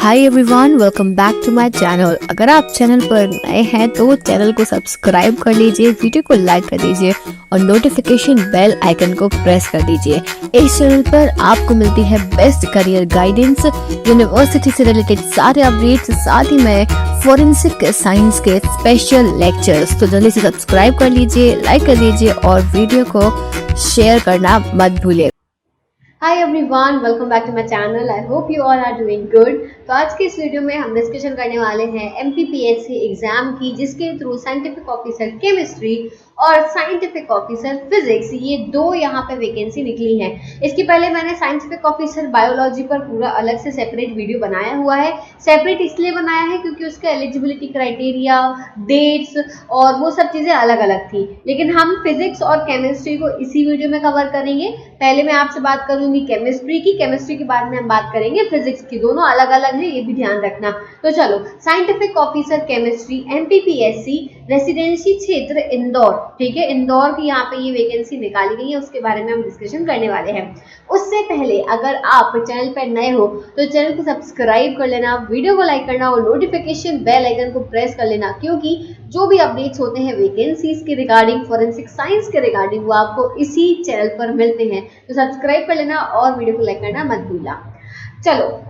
Hi everyone, welcome back to my channel. अगर आप channel पर नए हैं तो चैनल को सब्सक्राइब कर लीजिए, वीडियो को लाइक कर दीजिए और नोटिफिकेशन बेल आइकन को प्रेस कर दीजिए। इस चैनल पर आपको मिलती है बेस्ट करियर गाइडेंस, यूनिवर्सिटी से रिलेटेड सारे अपडेट्स, साथ ही में फोरेंसिक साइंस के स्पेशल लेक्चर्स। तो जल्दी से सब्सक्राइब कर लीजिए, लाइक कर दीजिए और वीडियो को शेयर करना मत भूलिए। Hi everyone, welcome back to my channel. I hope you all are doing good. तो आज की इस वीडियो में हम डिस्कशन करने वाले हैं एमपीपीएससी एग्जाम की, जिसके थ्रू साइंटिफिक ऑफिसर केमिस्ट्री और साइंटिफिक ऑफिसर फिजिक्स, ये दो यहाँ पे वैकेंसी निकली है। इसके पहले मैंने साइंटिफिक ऑफिसर बायोलॉजी पर पूरा अलग से सेपरेट वीडियो बनाया हुआ है। सेपरेट इसलिए बनाया है क्योंकि उसका एलिजिबिलिटी क्राइटेरिया, डेट्स और वो सब चीजें अलग अलग थी, लेकिन हम फिजिक्स और केमिस्ट्री को इसी वीडियो में कवर करेंगे। पहले मैं आपसे बात करूंगी केमिस्ट्री की, केमिस्ट्री के बाद में हम बात करेंगे फिजिक्स की। दोनों अलग अलग है, ये भी ध्यान रखना। तो चलो, scientific officer chemistry MPPSC, residency क्षेत्र इंदौर, ठीक है, इंदौर की यहाँ पे ये वैकेंसी निकाली गई है, उसके बारे में हम डिस्कशन करने वाले हैं। उससे पहले अगर आप चैनल पर नए हो तो चैनल को सब्सक्राइब कर लेना, वीडियो को लाइक करना और नोटिफिकेशन बेल आइकन को प्रेस कर लेना, क्योंकि जो भी अपडेट्स होते हैं वैकेंसीज के रिगार्डिंग, फोरेंसिक साइंस के रिगार्डिंग, वो आपको इसी चैनल पर मिलते हैं। तो सब्सक्राइब कर लेना और वीडियो को लाइक करना मत भूलना। चलो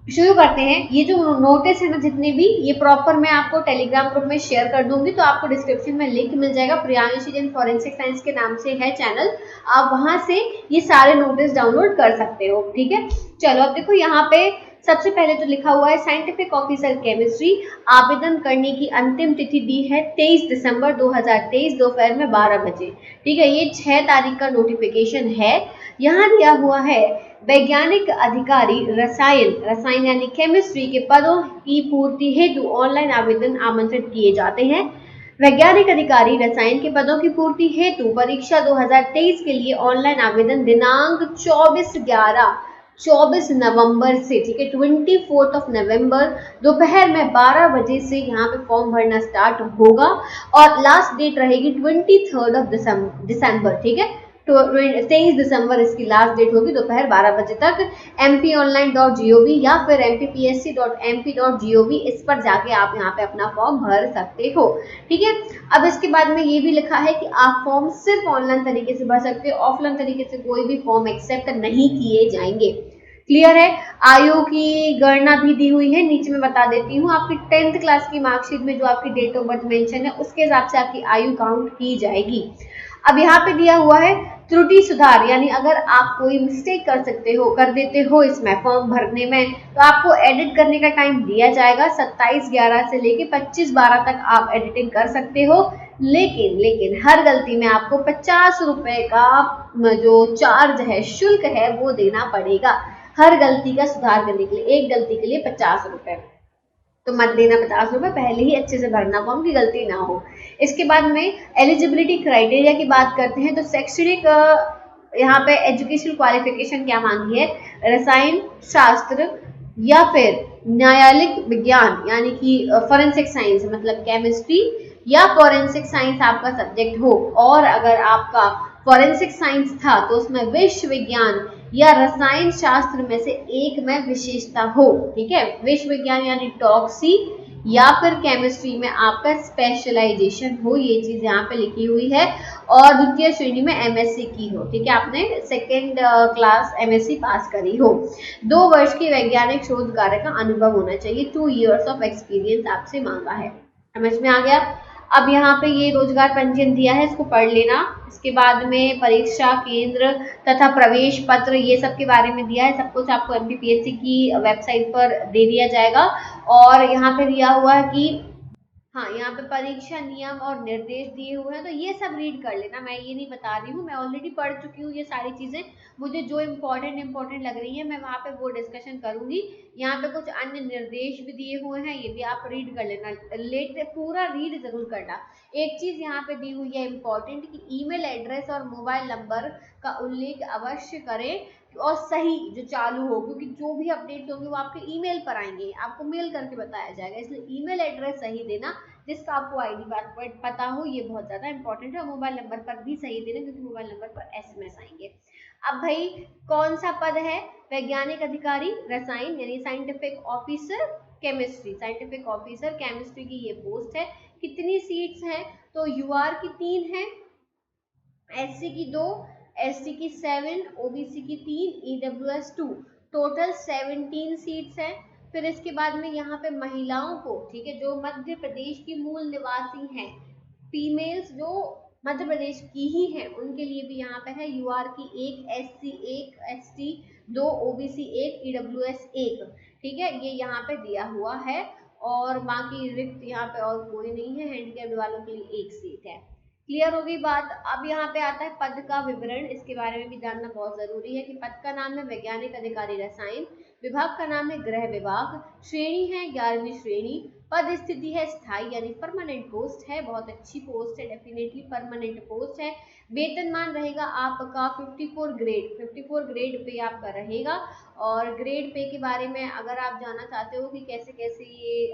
शुरू करते हैं। ये जो नोटिस है ना, जितने भी, ये प्रॉपर मैं आपको टेलीग्राम ग्रुप में शेयर कर दूंगी, तो आपको डिस्क्रिप्शन में लिंक मिल जाएगा। प्रियांशी जैन फॉरेंसिक साइंस के नाम से है चैनल, आप वहां से ये सारे नोटिस डाउनलोड कर सकते हो, ठीक है। चलो अब देखो, यहाँ पे सबसे पहले तो लिखा हुआ है साइंटिफिक ऑफिसर केमिस्ट्री, आवेदन करने की अंतिम तिथि दी है 23 दिसंबर 2023 दोपहर में 12 बजे, ठीक है। ये 6 तारीख का नोटिफिकेशन है। यहाँ दिया हुआ है वैज्ञानिक अधिकारी रसायन यानी केमिस्ट्री के पदों की पूर्ति हेतु ऑनलाइन आवेदन आमंत्रित किए जाते हैं। वैज्ञानिक अधिकारी रसायन के पदों की पूर्ति हेतु परीक्षा 2023 के लिए ऑनलाइन आवेदन दिनांक 24 नवंबर से, ठीक है, 24 नवंबर दोपहर में 12 बजे से यहाँ पे फॉर्म भरना स्टार्ट होगा और लास्ट डेट रहेगी 23 दिसंबर, ठीक है। तो 23 दिसंबर इसकी लास्ट डेट होगी, दोपहर 12 बजे तक। mpionline.gov या फिर mppsc.mp.gov, इस पर जाके आप यहाँ पे अपना फॉर्म भर सकते हो, ठीक है। अब इसके बाद में ये भी लिखा है कि आप फॉर्म सिर्फ ऑनलाइन तरीके से भर सकते हो, ऑफलाइन तरीके से कोई भी फॉर्म एक्सेप्ट नहीं किए जाएंगे। क्लियर है। आयु की गणना भी दी हुई है, नीचे मैं बता देती हूँ। आपकी 10th क्लास की मार्कशीट में जो आपकी डेट ऑफ बर्थ मेंशन है, उसके हिसाब से आपकी आयु काउंट की जाएगी। अब यहाँ पे दिया हुआ है त्रुटि सुधार, यानी अगर आप कोई मिस्टेक कर देते हो इसमें फॉर्म भरने में, तो आपको एडिट करने का टाइम दिया जाएगा। 27/11 से लेके 25/12 तक आप एडिटिंग कर सकते हो, लेकिन हर गलती में आपको 50 रुपए का जो चार्ज है, शुल्क है, वो देना पड़ेगा हर गलती का सुधार करने के लिए। एक गलती के लिए 50 रुपए तो मत देना 50 रुपए, पहले ही अच्छे से भरना फॉर्म की गलती ना हो। इसके बाद में एलिजिबिलिटी क्राइटेरिया की बात करते हैं, तो शैक्षणिक यहाँ पे एजुकेशनल क्वालिफिकेशन क्या मांगी है, रसायन शास्त्र या फिर न्यायालयिक विज्ञान यानी कि फॉरेंसिक साइंस, मतलब केमिस्ट्री या फॉरेंसिक साइंस आपका सब्जेक्ट हो, और अगर आपका फॉरेंसिक साइंस था तो उसमें विश्व विज्ञान या रसायन शास्त्र में से एक में विशेषता हो, ठीक है। विश्व विज्ञान यानी टॉक्सी या फिर केमिस्ट्री में आपका स्पेशलाइजेशन हो, ये चीज यहाँ पे लिखी हुई है। और द्वितीय श्रेणी में एमएससी की हो, ठीक है, आपने सेकेंड क्लास एमएससी पास करी हो। 2 वर्ष की वैज्ञानिक शोध कार्य का अनुभव होना चाहिए, 2 years ऑफ एक्सपीरियंस आपसे मांगा है। समझ में आ गया। अब यहाँ पे ये रोजगार पंजीयन दिया है, इसको पढ़ लेना। इसके बाद में परीक्षा केंद्र तथा प्रवेश पत्र, ये सब के बारे में दिया है। सब कुछ आपको एमपीपीएससी की वेबसाइट पर दे दिया जाएगा। और यहाँ पे दिया हुआ है कि हाँ, यहाँ पे परीक्षा नियम और निर्देश दिए हुए हैं, तो ये सब रीड कर लेना। मैं ये नहीं बता रही हूँ, मैं ऑलरेडी पढ़ चुकी हूँ ये सारी चीजें। मुझे जो इम्पोर्टेंट लग रही है, मैं वहाँ पे वो डिस्कशन करूंगी। यहाँ पे कुछ अन्य निर्देश भी दिए हुए हैं, ये भी आप रीड कर लेना। पूरा रीड जरूर करना। एक चीज यहाँ पे दी हुई है इम्पोर्टेंट, कि ईमेल एड्रेस और मोबाइल नंबर का उल्लेख अवश्य करें और सही जो चालू हो, क्योंकि जो भी अपडेट्स होंगे वो आपके ईमेल पर आएंगे, आपको मेल करके बताया जाएगा, इसलिए ईमेल एड्रेस सही देना, जिसका आपको आईडी पासवर्ड पता हो, ये बहुत ज्यादा इंपॉर्टेंट है। और मोबाइल नंबर पर भी सही देना, क्योंकि मोबाइल नंबर पर एसएमएस आएंगे। अब भाई कौन सा पद है? वैज्ञानिक अधिकारी रसायन यानी scientific officer chemistry, scientific officer chemistry की ये पोस्ट है। कितनी सीट्स हैं? तो यूआर की 3 है, एससी की 2, एसटी की 7, ओबीसी की 3, ईडब्ल्यूएस 2, टोटल 17 सीट्स हैं। फिर इसके बाद में यहाँ पे महिलाओं को, ठीक है, जो मध्य प्रदेश की मूल निवासी हैं, फीमेल्स जो मध्य प्रदेश की ही हैं, उनके लिए भी यहाँ पे है यूआर की 1, एससी 1, एसटी 2, ओबीसी 1, ईडब्ल्यूएस 1, ठीक है, ये यहाँ पे दिया हुआ है। और बाकी रिक्त यहाँ पे और कोई नहीं है, हैंडीकैप्ड वालों के लिए 1 सीट है। क्लियर होगी बात। अब यहाँ पे आता है पद का विवरण, इसके बारे में भी जानना बहुत जरूरी है कि पद का नाम है वैज्ञानिक अधिकारी रसायन, विभाग का नाम है गृह विभाग, श्रेणी है 11वीं श्रेणी, पद स्थिति है स्थायी यानी परमानेंट पोस्ट है, बहुत अच्छी पोस्ट है, डेफिनेटली परमानेंट पोस्ट है। वेतनमान रहेगा आपका 54 ग्रेड पे आपका रहेगा। और ग्रेड पे के बारे में अगर आप जानना चाहते हो कि कैसे कैसे ये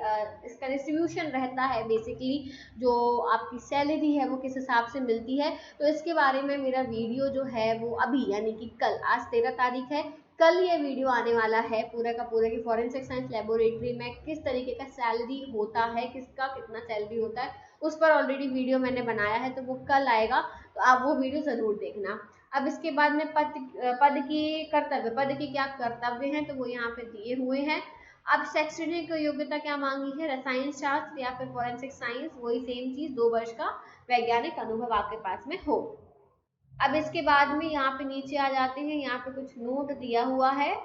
इसका डिस्ट्रीब्यूशन रहता है, बेसिकली जो आपकी सैलरी है वो किस हिसाब से मिलती है, तो इसके बारे में मेरा वीडियो जो है वो अभी यानी कि कल, आज 13 तारीख है, कल ये वीडियो आने वाला है पूरा का पूरा कि फॉरेंसिक साइंस लेबोरेटरी में किस तरीके का सैलरी होता है, किसका कितना सैलरी होता है, उस पर ऑलरेडी वीडियो मैंने बनाया है, तो वो कल आएगा, तो आप वो वीडियो जरूर देखना। अब इसके बाद में पद की कर्तव्य, पद के क्या कर्तव्य हैं, तो वो यहाँ पे दिए हुए हैं। अब शैक्षणिक योग्यता क्या मांगी है? रसायन शास्त्र या फिर फॉरेंसिक साइंस, वही सेम चीज, 2 वर्ष का वैज्ञानिक अनुभव आपके पास में हो। अब इसके बाद में यहाँ पे नीचे आ जाते हैं, यहाँ पे कुछ नोट दिया हुआ है,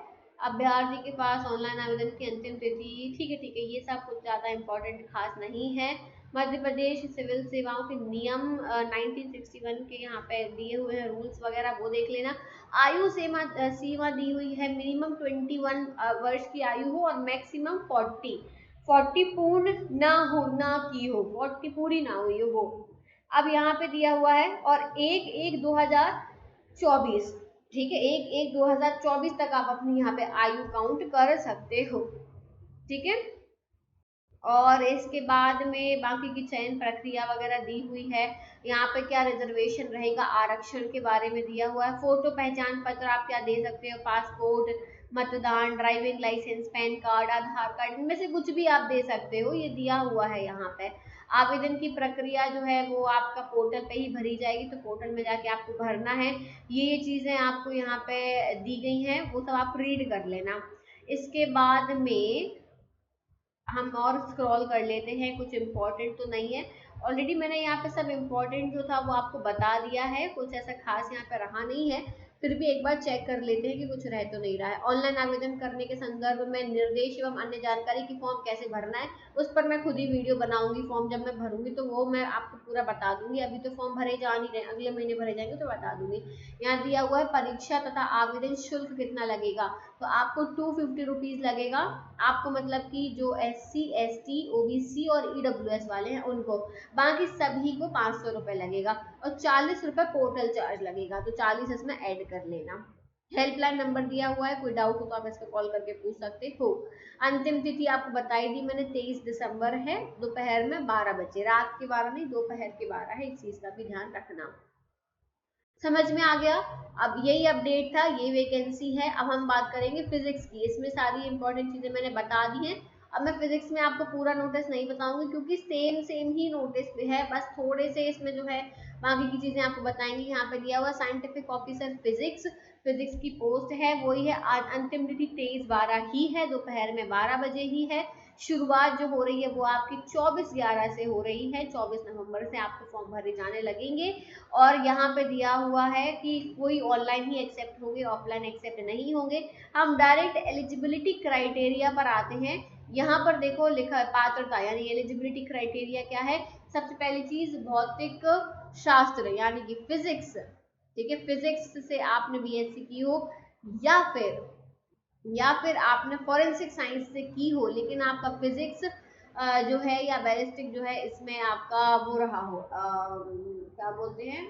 अभ्यर्थी के पास ऑनलाइन आवेदन की अंतिम तिथि, ठीक है, ये सब कुछ ज्यादा इंपॉर्टेंट खास नहीं है। मध्य प्रदेश सिविल सेवाओं के नियम 1961 के यहाँ पे दिए हुए हैं, रूल्स वगैरह वो देख लेना। आयु सीमा दी हुई है, मिनिमम 21 वर्ष की आयु हो और मैक्सिमम 40 पूर्ण ना हो, ना की हो, 40 पूरी ना हुई हो वो। अब यहाँ पे दिया हुआ है, और 1/1/2024, ठीक है, 1/1/2024 तक आप अपनी यहाँ पे आयु काउंट कर सकते हो, ठीक है। और इसके बाद में बाकी की चयन प्रक्रिया वगैरह दी हुई है, यहाँ पे क्या रिजर्वेशन रहेगा, आरक्षण के बारे में दिया हुआ है। फोटो पहचान पत्र आप क्या दे सकते हो, पासपोर्ट, मतदान, ड्राइविंग लाइसेंस, पैन कार्ड, आधार कार्ड, इनमें से कुछ भी आप दे सकते हो, ये दिया हुआ है यहाँ पे। आवेदन की प्रक्रिया जो है वो आपका पोर्टल पे ही भरी जाएगी, तो पोर्टल में जाके आपको भरना है। ये चीजें आपको यहाँ पे दी गई हैं, वो सब आप रीड कर लेना। इसके बाद में हम और स्क्रॉल कर लेते हैं, कुछ इम्पोर्टेंट तो नहीं है, ऑलरेडी मैंने यहाँ पे सब इम्पोर्टेंट जो था वो आपको बता दिया है, कुछ ऐसा खास यहाँ पे रहा नहीं है, फिर भी एक बार चेक कर लेते हैं कि कुछ रह तो नहीं रहा है। ऑनलाइन आवेदन करने के संदर्भ में निर्देश एवं अन्य जानकारी की फॉर्म कैसे भरना है, उस पर मैं खुद ही वीडियो बनाऊंगी, फॉर्म जब मैं भरूंगी तो वो मैं आपको पूरा बता दूंगी, अभी तो फॉर्म भरे जा नहीं रहे, अगले महीने भरे जाएंगे तो बता दूंगी। यहाँ दिया हुआ है परीक्षा तथा आवेदन शुल्क कितना लगेगा, तो आपको 250 रुपीज लगेगा, आपको मतलब कि जो SC ST OBC और EWS वाले हैं उनको, बाकी सभी को 500 रुपए लगेगा, और 40 रुपए पोर्टल चार्ज लगेगा, तो 40 इसमें ऐड कर लेना। हेल्पलाइन नंबर दिया हुआ है, कोई डाउट हो तो आप इस पर कॉल करके पूछ सकते हो। अंतिम तिथि आपको बताई दी मैंने, 23 दिसंबर है, दोपहर में 12 बजे, रात के 12 नहीं, दोपहर के 12 है, इस चीज का भी ध्यान रखना। समझ में आ गया। अब यही अपडेट था, ये वैकेंसी है। अब हम बात करेंगे फिजिक्स की, इसमें सारी इंपॉर्टेंट चीजें मैंने बता दी हैं। अब मैं फिजिक्स में आपको पूरा नोटिस नहीं बताऊंगी क्योंकि सेम ही नोटिस पे है, बस थोड़े से इसमें जो है बाकी की चीजें आपको बताएंगे। यहाँ पे दिया हुआ साइंटिफिक ऑफिसर फिजिक्स, फिजिक्स की पोस्ट है वही है, आज अंतिम तिथि 23/12 ही है, दोपहर में 12 बजे ही है। शुरुआत जो हो रही है वो आपकी 24/11 से हो रही है, 24 नवंबर से आपको फॉर्म भरे जाने लगेंगे। और यहाँ पे दिया हुआ है कि कोई ऑनलाइन ही एक्सेप्ट होंगे, ऑफलाइन एक्सेप्ट नहीं होंगे। हम डायरेक्ट एलिजिबिलिटी क्राइटेरिया पर आते हैं। यहाँ पर देखो लिखा है पात्रता, यानी एलिजिबिलिटी क्राइटेरिया क्या है। सबसे पहली चीज भौतिक शास्त्र यानी कि फिजिक्स, ठीक है, फिजिक्स से आपने BSc की हो या फिर आपने फॉरेंसिक साइंस से की हो, लेकिन आपका फिजिक्स जो है या बैलिस्टिक जो है इसमें आपका वो रहा हो, क्या बोलते हैं,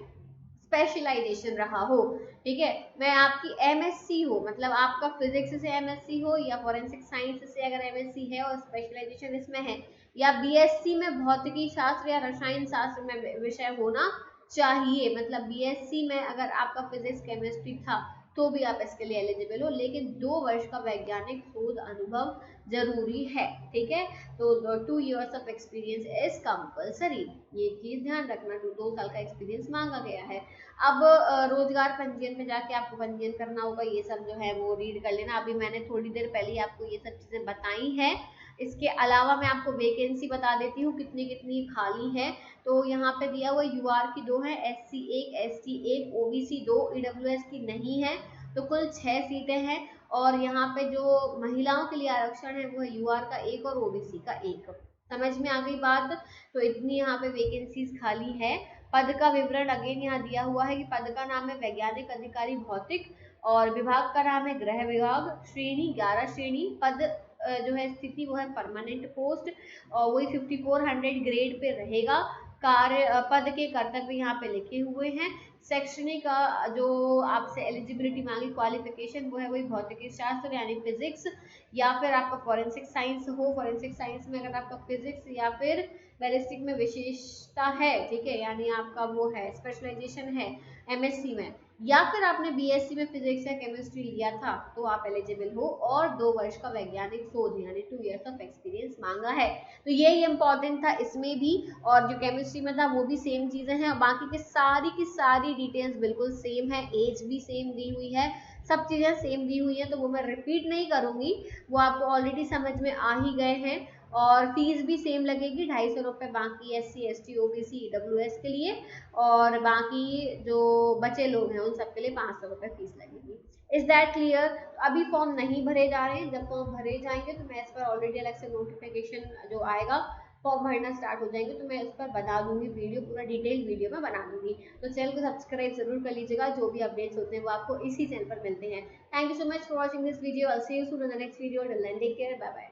स्पेशलाइजेशन रहा हो, ठीक है। मैं आपकी MSc हो, मतलब आपका फिजिक्स से MSc हो या फॉरेंसिक साइंस से अगर MSc है और स्पेशलाइजेशन इसमें है, या BSc में भौतिकी शास्त्र या रसायन शास्त्र में विषय होना चाहिए, मतलब BSc में अगर आपका फिजिक्स केमिस्ट्री था तो भी आप इसके लिए एलिजिबल हो, लेकिन 2 वर्ष का वैज्ञानिक शोध अनुभव जरूरी है, ठीक है। तो 2 years of experience is compulsory, ये चीज ध्यान रखना, 2 साल का एक्सपीरियंस मांगा गया है। अब रोजगार पंजीयन में जाके आपको पंजीयन करना होगा, ये सब जो है वो रीड कर लेना, अभी मैंने थोड़ी देर पहले आपको ये सब चीजें बताई हैं। इसके अलावा मैं आपको वैकेंसी बता देती हूँ कितनी कितनी खाली है। तो यहाँ पे दिया हुआ यूआर की 2 है, एससी 1, एसटी 1, ओबीसी 2, ईडब्ल्यूएस की नहीं है, तो कुल 6 सीटें हैं। और यहाँ पे जो महिलाओं के लिए आरक्षण है वो है यूआर का 1 और ओबीसी का 1। समझ में आ गई बात? तो इतनी यहाँ पे वैकेंसीज खाली है। पद का विवरण अगेन यहाँ दिया हुआ है कि पद का नाम है वैज्ञानिक अधिकारी भौतिक, और विभाग का नाम है गृह विभाग, श्रेणी 11 श्रेणी, पद जो है स्थिति वो है परमानेंट पोस्ट, और वही 5400 ग्रेड पे रहेगा। कार्य पद के कर्तव्य यहाँ पे लिखे हुए हैं। शैक्षणिक जो आपसे एलिजिबिलिटी मांगी क्वालिफिकेशन वो है वही भौतिकी शास्त्र यानी फिजिक्स, या फिर आपका फॉरेंसिक साइंस हो, फॉरेंसिक साइंस में अगर आपका फिजिक्स या फिर बैलिस्टिक में विशेषता है, ठीक है, यानी आपका वो है स्पेशलाइजेशन है एमएससी में, या फिर आपने बीएससी में फिजिक्स या केमिस्ट्री लिया था तो आप एलिजिबल हो, और 2 वर्ष का वैज्ञानिक शोध यानी 2 years ऑफ एक्सपीरियंस मांगा है। तो यही इंपॉर्टेंट था इसमें भी, और जो केमिस्ट्री में था वो भी सेम चीजें हैं, और बाकी की सारी डिटेल्स बिल्कुल सेम है, एज भी सेम दी हुई है, सब चीजें सेम दी हुई है, तो वो मैं रिपीट नहीं करूंगी, वो आपको ऑलरेडी समझ में आ ही गए हैं। और फीस भी सेम लगेगी, 250 रुपये बाकी एससी एसटी ओबीसी ईडब्ल्यूएस के लिए, और बाकी जो बचे लोग हैं उन सबके लिए 500 रुपये फीस लगेगी। Is that clear? अभी फॉर्म नहीं भरे जा रहे हैं, जब फॉर्म भरे जाएंगे तो मैं इस पर ऑलरेडी अलग से नोटिफिकेशन जो आएगा, फॉर्म भरना स्टार्ट हो जाएंगे तो मैं उस पर बता दूंगी, वीडियो पूरा डिटेल वीडियो में बना दूंगी। तो चैनल को सब्सक्राइब जरूर कर लीजिएगा, जो भी अपडेट्स होते हैं वो आपको इसी चैनल पर मिलते हैं। Thank you so much for watching this video. I will see you soon in the next video. Till then take care, bye bye.